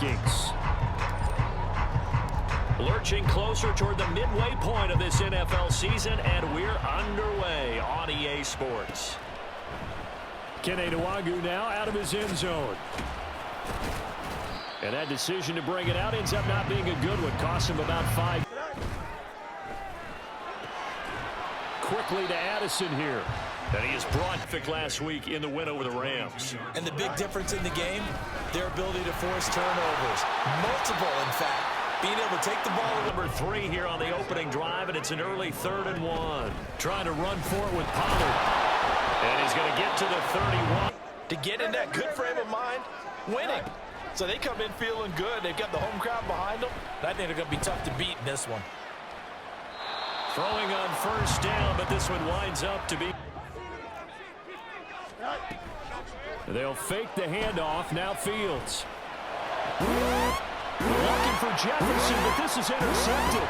Vikings. Lurching closer toward the midway point of this NFL season, and we're underway on EA Sports. Kene Nwangwu now out of his end zone. And that decision to bring it out ends up not being a good one. Cost him about 5. Quickly to Addison here. And he is brought last week in the win over the Rams. And the big difference in the game, their ability to force turnovers. Multiple, in fact. Being able to take the ball. Number 3 here on the opening drive, and it's an early 3rd and 1. Trying to run for it with Pollard. And he's going to get to the 31. To get in that good frame of mind, winning. So they come in feeling good. They've got the home crowd behind them. I think they're going to be tough to beat in this one. Throwing on first down, but this one winds up to be. They'll fake the handoff. Now Fields. Looking for Jefferson, but this is intercepted.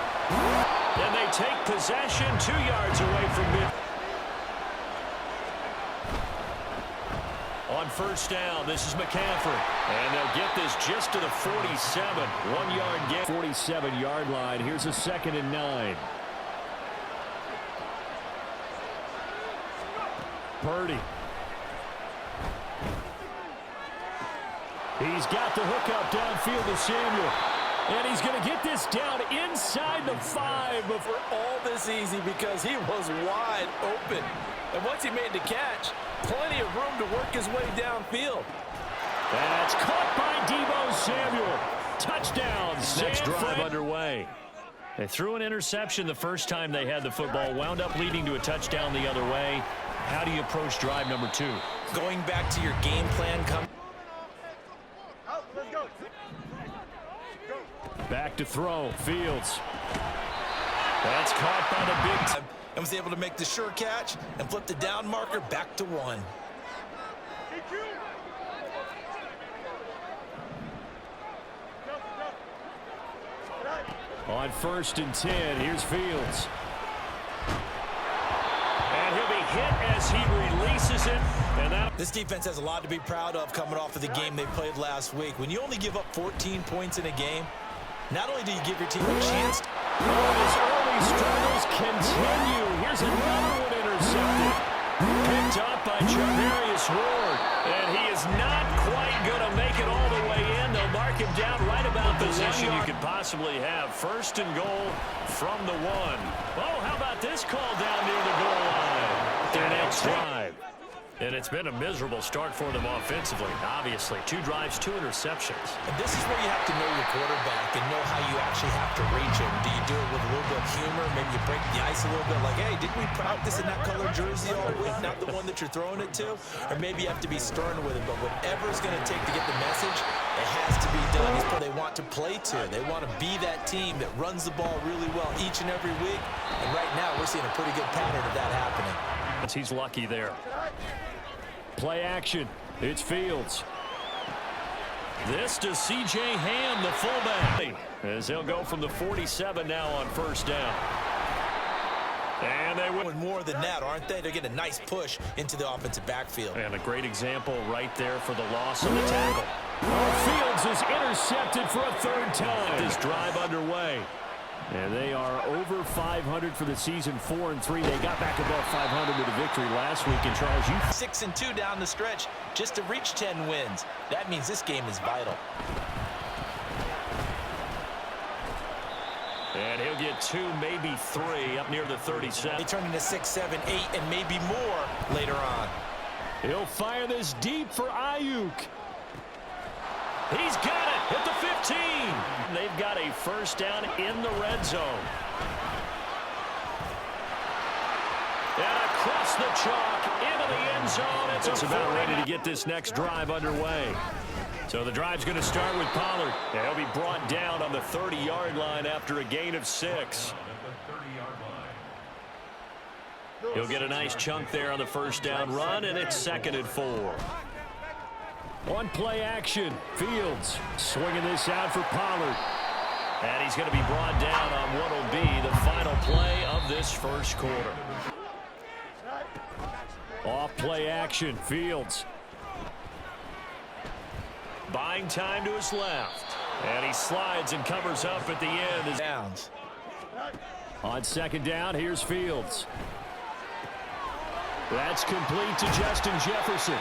And they take possession 2 yards away from mid. On first down, this is McCaffrey. And they'll get this just to the 47. 1 yard gain. 47-yard line. Here's a 2nd and 9. Purdy. He's got the hookup downfield to Samuel. And he's going to get this down inside the 5 before all this easy because he was wide open. And once he made the catch, plenty of room to work his way downfield. That's caught by Deebo Samuel. Touchdown. Next drive underway. They threw an interception the first time they had the football, wound up leading to a touchdown the other way. How do you approach drive number 2? Going back to your game plan. Back to throw. Fields. That's caught by the big time. And was able to make the sure catch and flip the down marker back to 1. On 1st and 10, here's Fields. And he'll be hit as he releases it. And this defense has a lot to be proud of coming off of the game they played last week. When you only give up 14 points in a game, not only do you give your team a chance. His early struggles continue. Here's another one intercepted. Picked up by Charvarius Ward. And he is not quite going to make it all the way in. They'll mark him down right about the position you could possibly have. 1st and goal from the 1. Oh, how about this call down near the goal line? Their next drive. And it's been a miserable start for them offensively, obviously. 2 drives, 2 interceptions. And this is where you have to know your quarterback and know how you actually have to reach him. Do you do it with a little bit of humor? Maybe you break the ice a little bit like, hey, didn't we practice in that color jersey all week, not the one that you're throwing it to? Or maybe you have to be stern with him. But whatever it's going to take to get the message, it has to be done. They want to play to. They want to be that team that runs the ball really well each and every week. And right now, we're seeing a pretty good pattern of that happening. He's lucky there. Play action. It's Fields. This to C.J. Ham, the fullback. As they'll go from the 47 now on first down. And they win. More than that, aren't they? They're getting a nice push into the offensive backfield. And a great example right there for the loss of the tackle. Fields is intercepted for a 3rd time. This drive underway. And they are over 500 for the season, 4-3. They got back above 500 with a victory last week. And Charles, you 6-2 down the stretch just to reach 10 wins. That means this game is vital. And he'll get 2, maybe 3 up near the 37. They turn into 6, 7, 8, and maybe more later on. He'll fire this deep for Ayuk. He's got it at the 15. They've got a first down in the red zone. And across the chalk into the end zone. It's about ready to get this next drive underway. So the drive's going to start with Pollard. And he'll be brought down on the 30-yard line after a gain of 6. He'll get a nice chunk there on the first down run, and it's 2nd and 4. On play action, Fields swinging this out for Pollard. And he's going to be brought down on what will be the final play of this first quarter. Off play action, Fields. Buying time to his left. And he slides and covers up at the end. Downs. On second down, here's Fields. That's complete to Justin Jefferson.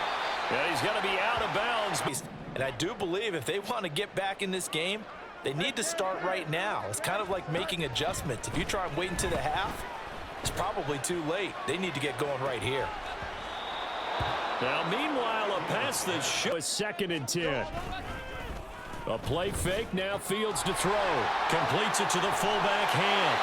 And he's going to be out of bounds. And I do believe if they want to get back in this game, they need to start right now. It's kind of like making adjustments. If you try and wait until the half, it's probably too late. They need to get going right here. Now, meanwhile, a pass that should. A 2nd and 10. A play fake, now Fields to throw. Completes it to the fullback hand.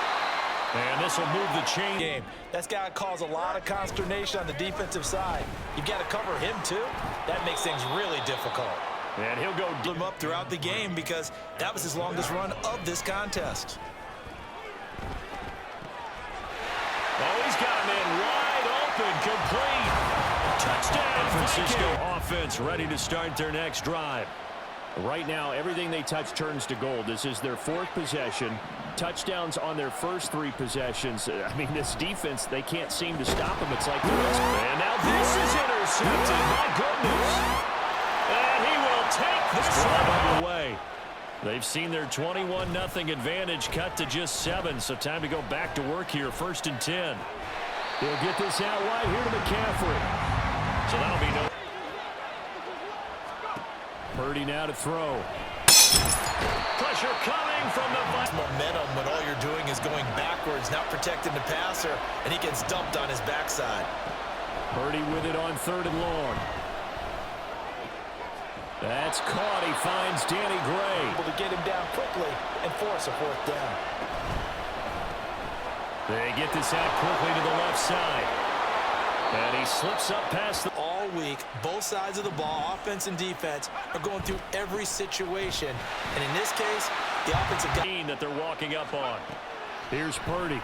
And this will move the chain. Game. That's got to cause a lot of consternation on the defensive side. You've got to cover him, too. That makes things really difficult. And he'll go Him up throughout the game because that was his longest run of this contest. Oh, he's got him in wide open, complete. Touchdown, Francisco offense ready to start their next drive. Right now, everything they touch turns to gold. This is their 4th possession. Touchdowns on their first 3 possessions. I mean, this defense, they can't seem to stop them. It's like the rest. And now this is intercepted. My goodness. And he will take this one underway. They've seen their 21-0 advantage cut to just 7, so time to go back to work here. 1st and 10. He'll get this out wide here to McCaffrey. So that'll be no. Purdy now to throw. Pressure coming from the Momentum when all you're doing is going backwards, not protecting the passer, and he gets dumped on his backside. Purdy with it on 3rd and long. That's caught. He finds Danny Gray. Able to get him down quickly and force a 4th down. They get this out quickly to the left side. And he slips up past the... All week, both sides of the ball, offense and defense, are going through every situation. And in this case, the offensive guy that they're walking up on. Here's Purdy.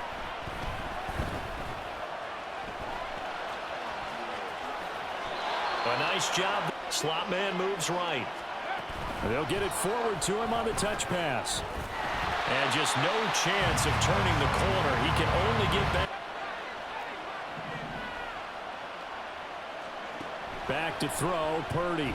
A nice job. Slot man moves right. They'll get it forward to him on the touch pass. And just no chance of turning the corner. He can only get back. Back to throw, Purdy.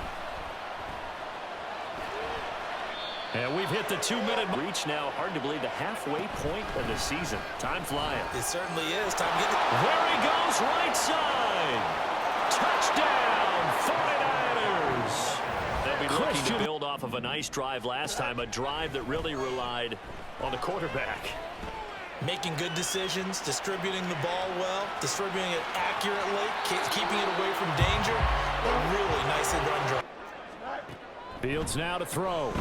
And we've hit the 2-minute reach now. Hard to believe the halfway point of the season. Time flying. It certainly is. Time to get the... There he goes, right side. Touchdown, 49ers. They'll be looking to build off of a nice drive last time, a drive that really relied on the quarterback. Making good decisions, distributing the ball well, distributing it accurately, keeping it away from danger. A really nicely run drive. Fields now to throw.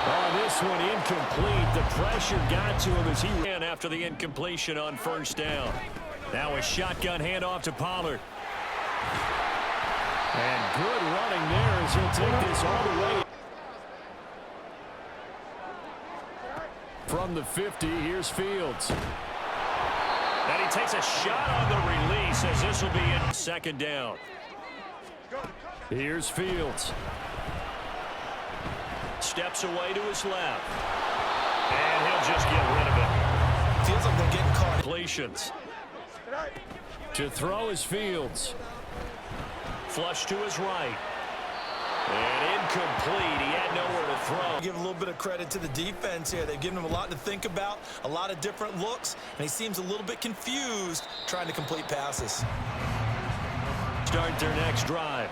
Oh, this one incomplete. The pressure got to him as he ran after the incompletion on 1st down. Now a shotgun handoff to Pollard. And good running there as he'll take this all the way. From the 50, here's Fields. And he takes a shot on the release as this will be in 2nd down. Here's Fields. Steps away to his left. And he'll just get rid of it. Feels like they're getting caught. Completions. To throw is Fields. Flush to his right. And incomplete. He had nowhere to throw. Give a little bit of credit to the defense here. They've given him a lot to think about, a lot of different looks, and he seems a little bit confused trying to complete passes. Start their next drive.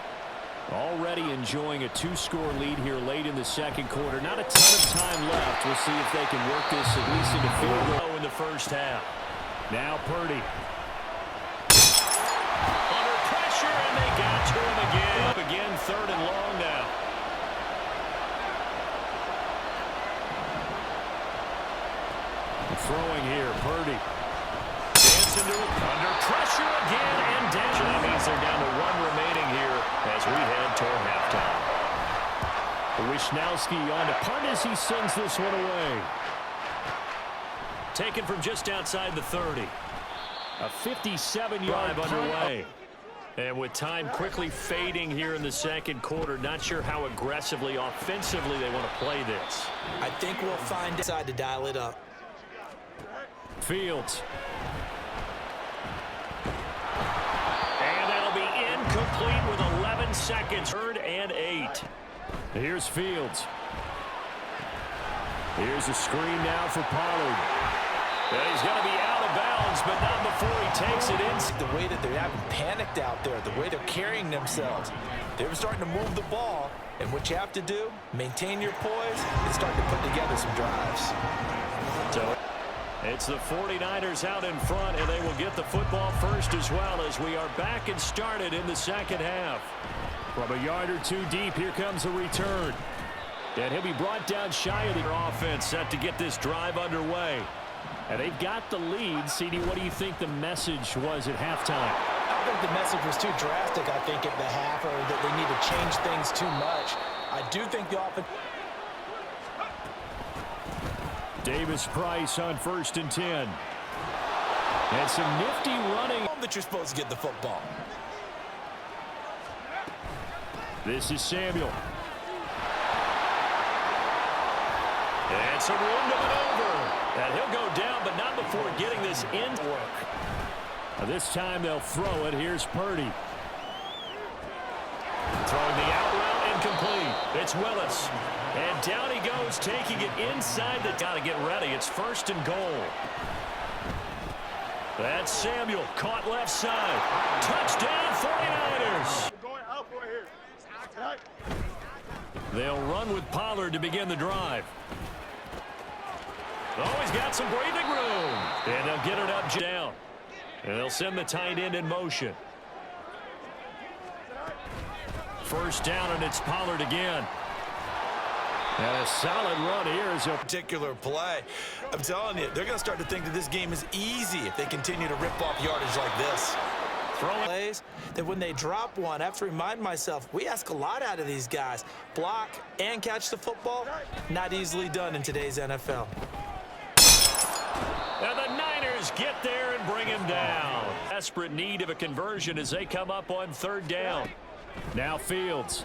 Already enjoying a 2-score lead here late in the 2nd quarter. Not a ton of time left. We'll see if they can work this at least into field goal in the 1st half. Now Purdy. Under pressure, and they got to him again. Up again, 3rd and long now. Throwing here, Purdy. Dancing to it. Under pressure again, and down. That means they're down to 1 remaining here as we head toward halftime. Wishnowski on to punt as he sends this one away. Taken from just outside the 30. A 57-yard drive underway. And with time quickly fading here in the 2nd quarter, not sure how aggressively, offensively they want to play this. I think we'll find decide to dial it up. Fields. And that'll be incomplete with 11 seconds. 3rd and 8. Here's Fields. Here's a screen now for Pollard. And he's going to be out of bounds, but not before he takes it in. The way that they're having panicked out there, the way they're carrying themselves, they're starting to move the ball. And what you have to do, maintain your poise and start to put together some drives. So it's the 49ers out in front, and they will get the football first as well as we are back and started in the second half. From a yard or two deep, here comes a return. And he'll be brought down shy of Their offense set to get this drive underway. And they've got the lead. CD, what do you think the message was at halftime? I think the message was too drastic, I think, at the half, or that they need to change things too much. I do think the offense... Davis Price on 1st and 10. And some nifty running. that you're supposed to get the football. This is Samuel. And some room to maneuver. And he'll go down, but not before getting this in work. This time they'll throw it. Here's Purdy. Throwing the out route incomplete. It's Willis. And down he goes, taking it inside the... Got to get ready. It's 1st and goal. That's Samuel. Caught left side. Touchdown, 49ers. Going up right here. They'll run with Pollard to begin the drive. Oh, he's got some breathing room. And they'll get it up down. And they'll send the tight end in motion. 1st down, and it's Pollard again. And a solid run here is a particular play. I'm telling you, they're going to start to think that this game is easy if they continue to rip off yardage like this. Throwing plays that when they drop one, I have to remind myself, we ask a lot out of these guys. Block and catch the football, not easily done in today's NFL. And the Niners get there and bring him down. Desperate need of a conversion as they come up on 3rd down. Now Fields.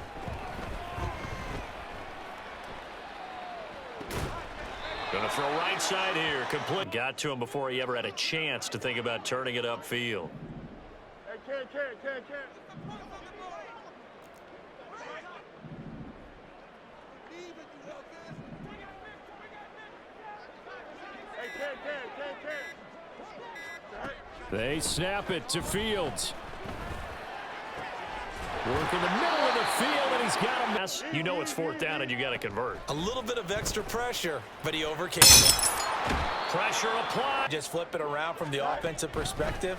Going to throw right side here. Complete. Got to him before he ever had a chance to think about turning it upfield. Hey, Ken. They snap it to Fields. Work in the middle of the field, and he's got him. You know it's 4th down, and you got to convert. A little bit of extra pressure, but he overcame it. Pressure applied. Just flip it around from the offensive perspective.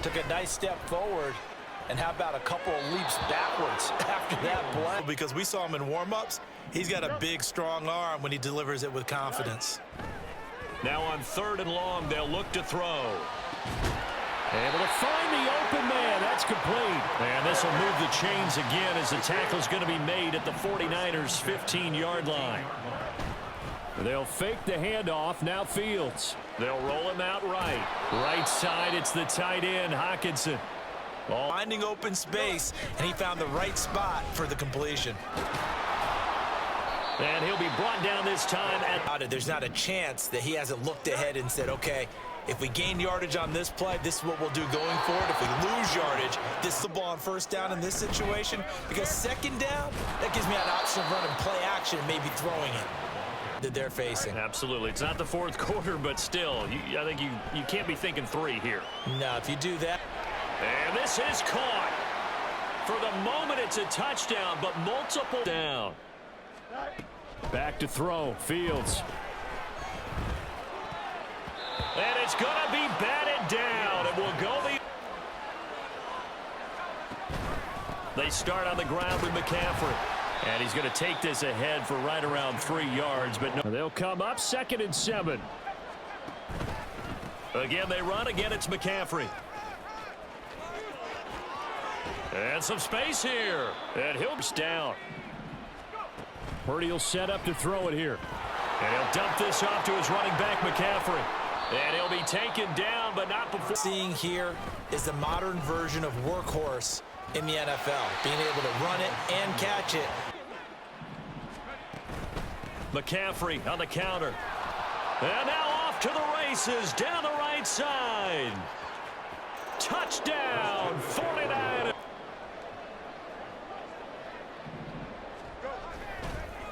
Took a nice step forward. And how about a couple of leaps backwards after that play? Because we saw him in warm-ups. He's got a big, strong arm when he delivers it with confidence. Now on 3rd and long, they'll look to throw. Able to find the open man. That's complete. And this will move the chains again as the tackle's going to be made at the 49ers' 15-yard line. They'll fake the handoff. Now Fields. They'll roll him out right. Right side, it's the tight end, Hockenson. Finding open space, and he found the right spot for the completion. And he'll be brought down this time. There's not a chance that he hasn't looked ahead and said, okay, if we gain yardage on this play, this is what we'll do going forward. If we lose yardage, this is the ball on 1st down in this situation. Because 2nd down, that gives me an option of running play action and maybe throwing it that they're facing. Absolutely. It's not the 4th quarter, but still, I think you can't be thinking 3 here. No, if you do that. And this is caught. For the moment, it's a touchdown, but multiple down. Back to throw. Fields. And it's going to be batted down. It will go They start on the ground with McCaffrey. And he's going to take this ahead for right around 3 yards. But no. They'll come up 2nd and 7. Again, they run. Again, it's McCaffrey. And some space here. And he'll be down. Purdy will set up to throw it here. And he'll dump this off to his running back, McCaffrey. And he'll be taken down, but not before. Seeing here is the modern version of workhorse in the NFL. Being able to run it and catch it. McCaffrey on the counter. And now off to the races down the right side. Touchdown, 49ers.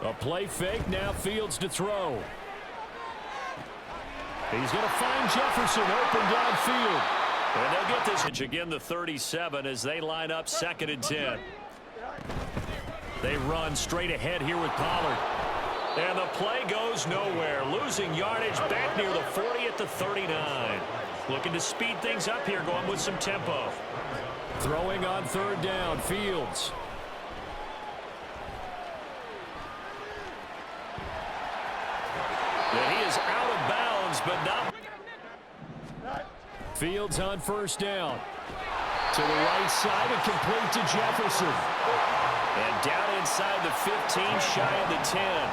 A play fake, now Fields to throw. He's going to find Jefferson open downfield. And they'll get this again, the 37, as they line up 2nd and 10. They run straight ahead here with Pollard. And the play goes nowhere. Losing yardage back near the 40 at the 39. Looking to speed things up here, going with some tempo. Throwing on 3rd down, Fields. And he is out of bounds, but not. Fields on 1st down. To the right side and complete to Jefferson. And down inside the 15, shy of the 10.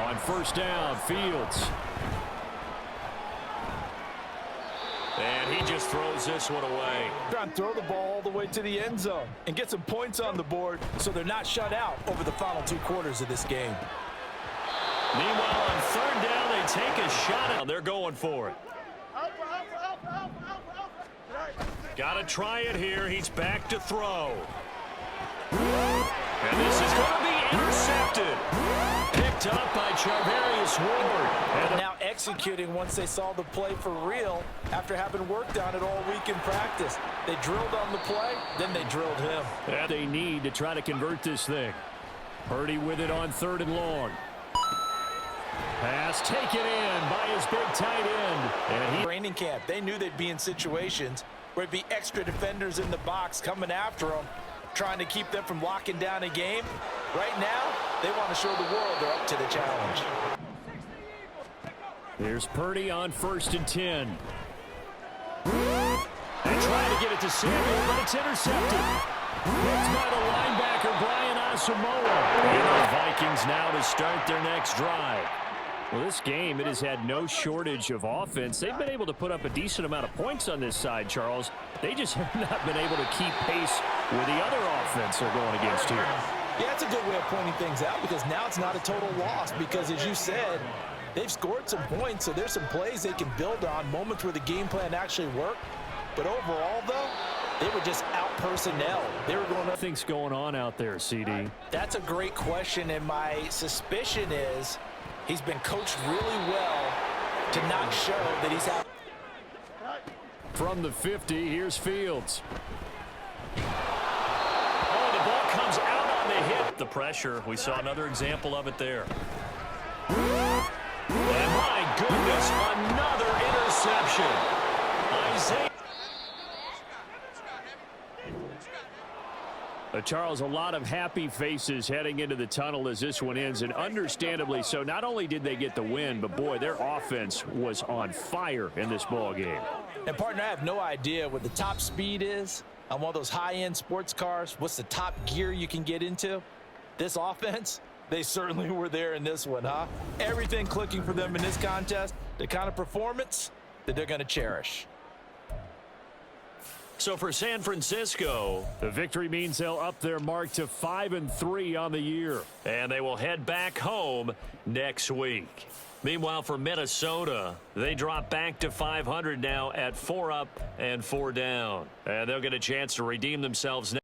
On 1st down, Fields. And he just throws this one away. Trying to throw the ball all the way to the end zone and get some points on the board so they're not shut out over the final 2 quarters of this game. Meanwhile, on 3rd down, they take a shot. They're going for it. Got to try it here. He's back to throw. And this is going to be intercepted. Picked up by Charvarius Ward. And now executing once they saw the play for real after having worked on it all week in practice. They drilled on the play, then they drilled him. That they need to try to convert this thing. Purdy with it on 3rd and long. Pass taken in by his big tight end. And Training camp, they knew they'd be in situations where it'd be extra defenders in the box coming after them, trying to keep them from locking down a game. Right now, they want to show the world they're up to the challenge. Here's Purdy on 1st and 10. They try to get it to Samuel, but it's intercepted. Picked by the linebacker, Brian Asamoah. And the Vikings now to start their next drive. Well, this game, it has had no shortage of offense. They've been able to put up a decent amount of points on this side, Charles. They just have not been able to keep pace with the other offense they're going against here. Yeah, that's a good way of pointing things out because now it's not a total loss because, as you said, they've scored some points, so there's some plays they can build on, moments where the game plan actually worked. But overall, though, they were just out-personnel. They were going to... Nothing's going on out there, CD. That's a great question, and my suspicion is he's been coached really well to not show that he's out. From the 50, here's Fields. Oh, the ball comes out on the hit. The pressure, we saw another example of it there. And my goodness, another interception. Isaiah. Charles, a lot of happy faces heading into the tunnel as this one ends, and understandably so. Not only did they get the win, but boy, their offense was on fire in this ball game. And partner, I have no idea what the top speed is on one of those high-end sports cars. What's the top gear you can get into? This offense, they certainly were there in this one, huh? Everything clicking for them in this contest, the kind of performance that they're going to cherish. So for San Francisco, the victory means they'll up their mark to 5-3 on the year. And they will head back home next week. Meanwhile, for Minnesota, they drop back to 500 now at 4 up and 4 down. And they'll get a chance to redeem themselves next.